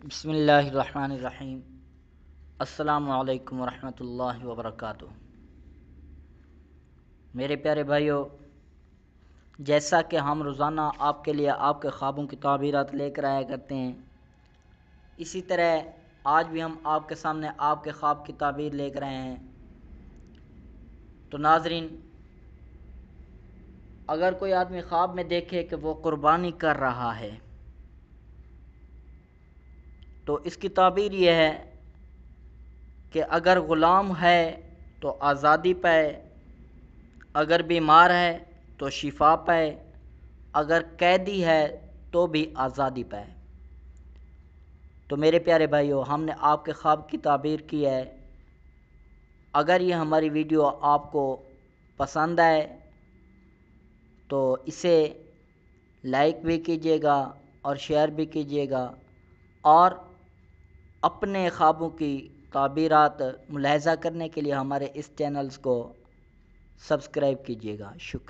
بسم اللہ الرحمن الرحیم۔ السلام علیکم ورحمۃ اللہ وبرکاتہ۔ میرے پیارے بھائیوں، جیسا کہ ہم روزانہ آپ کے لیے آپ کے خوابوں کی تعبیرات لے کر آیا کرتے ہیں، اسی طرح آج بھی ہم آپ کے سامنے آپ کے خواب کی تعبیر لے کر آئے ہیں۔ تو ناظرین، اگر کوئی آدمی خواب میں دیکھے کہ وہ قربانی کر رہا ہے تو اس کی تعبیر یہ ہے کہ اگر غلام ہے تو آزادی پائے، اگر بیمار ہے تو شفا پائے، اگر قیدی ہے تو بھی آزادی پائے۔ تو میرے پیارے بھائیو، ہم نے آپ کے خواب کی تعبیر کی ہے۔ اگر یہ ہماری ویڈیو آپ کو پسند آئے تو اسے لائک بھی کیجیے گا اور شیئر بھی کیجیے گا، اور اپنے خوابوں کی تعبیرات ملاحظہ کرنے کے لیے ہمارے اس چینلز کو سبسکرائب کیجیے گا۔ شکریہ۔